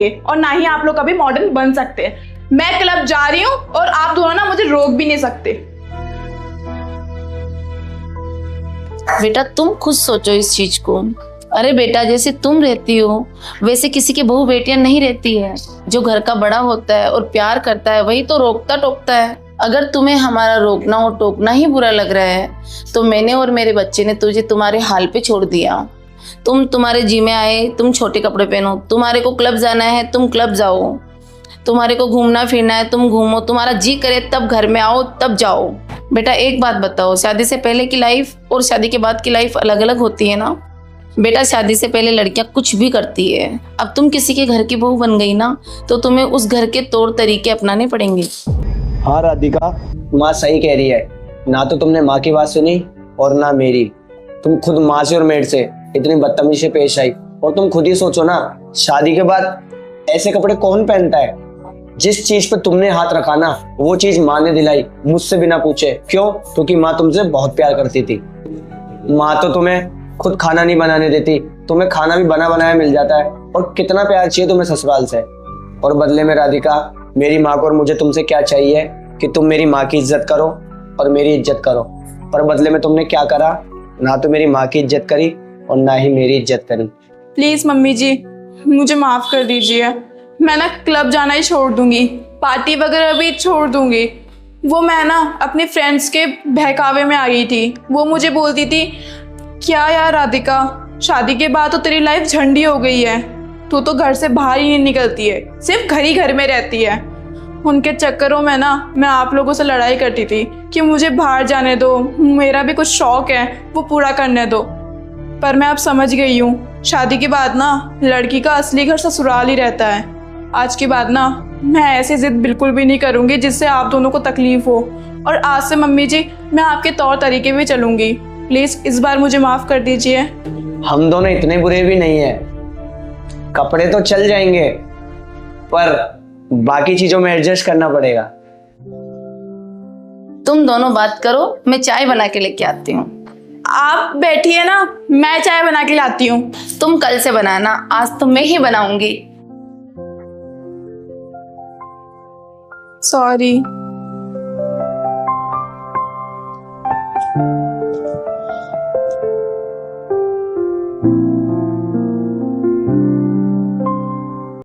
और ना ही आप लोग कभी मॉडर्न बन सकते हैं। मैं क्लब जा रही हूँ और आप दोनों ना मुझे रोक भी नहीं सकते। बेटा तुम खुद सोचो इस चीज को। अरे बेटा, जैसे तुम रहती हो वैसे किसी की बहू बेटियां नहीं रहती है। जो घर का बड़ा होता है और प्यार करता है वही तो रोकता टोकता है। अगर तुम्हें हमारा रोकना और टोकना ही बुरा लग रहा है तो मैंने और मेरे बच्चे ने तुझे तुम्हारे हाल पे छोड़ दिया। तुम तुम्हारे जी में आए, तुम छोटे कपड़े पहनो। तुम्हारे को क्लब जाना है तुम क्लब जाओ, तुम्हारे को घूमना फिरना है तुम घूमो, तुम्हारा जी करे तब घर में आओ तब जाओ। बेटा एक बात बताओ, शादी से पहले की लाइफ और शादी के बाद की लाइफ अलग अलग होती है ना। बेटा शादी से पहले लड़कियां कुछ भी करती है। अब तुम किसी के घर की बहू बन गई ना तो तुम्हें उस घर के तौर तरीके अपनाने पड़ेंगे। हाँ राधिका, माँ सही कह रही है। ना तो तुमने माँ की बात सुनी और ना मेरी। तुम खुद माँ से और मेरे से इतनी बदतमीजी से पेश आई। और तुम खुद ही सोचो ना, शादी के बाद ऐसे कपड़े कौन पहनता है। जिस चीज पे तुमने हाथ रखा ना वो चीज माँ ने दिलाई, मुझसे बिना पूछे। क्यों? क्योंकि माँ तुमसे बहुत प्यार करती थी। माँ तो तुम्हें खुद खाना नहीं बनाने देती, तुम्हें खाना भी बना बनाया मिल जाता है। और कितना प्यार चाहिए तुम्हें ससुराल से। और बदले में राधिका, मेरी माँ को और मुझे तुमसे क्या चाहिए कि तुम मेरी माँ की इज्जत करो और मेरी इज्जत करो। पर बदले में तुमने क्या करा? ना तो मेरी माँ की इज्जत करी और ना ही मेरी इज्जत करी। प्लीज मम्मी जी मुझे माफ कर दीजिए। मैं ना क्लब जाना ही छोड़ दूंगी, पार्टी वगैरह भी छोड़ दूंगी। वो मैं ना अपने फ्रेंड्स के बहकावे में आ गई थी। वो मुझे बोलती थी, क्या यार राधिका, शादी के बाद तो तेरी लाइफ झंडी हो गई है, तू तो घर से बाहर ही नहीं निकलती है, सिर्फ घर ही घर में रहती है। उनके चक्करों में ना मैं आप लोगों से लड़ाई करती थी कि मुझे बाहर जाने दो, मेरा भी कुछ शौक है वो पूरा करने दो। पर मैं अब समझ गई हूँ, शादी के बाद ना लड़की का असली घर ससुराल ही रहता है। आज के बाद ना मैं ऐसी जिद बिल्कुल भी नहीं करूँगी जिससे आप दोनों को तकलीफ हो। और आज से मम्मी जी मैं आपके तौर तरीके में चलूँगी। प्लीज़ इस बार मुझे माफ़ कर दीजिए। हम दोनों इतने बुरे भी नहीं है। कपड़े तो चल जाएंगे पर बाकी चीजों में एडजस्ट करना पड़ेगा। तुम दोनों बात करो, मैं चाय बना के लेके आती हूँ। आप बैठिए ना, मैं चाय बना के लाती हूँ। तुम कल से बनाना, आज तो मैं ही बनाऊंगी। सॉरी।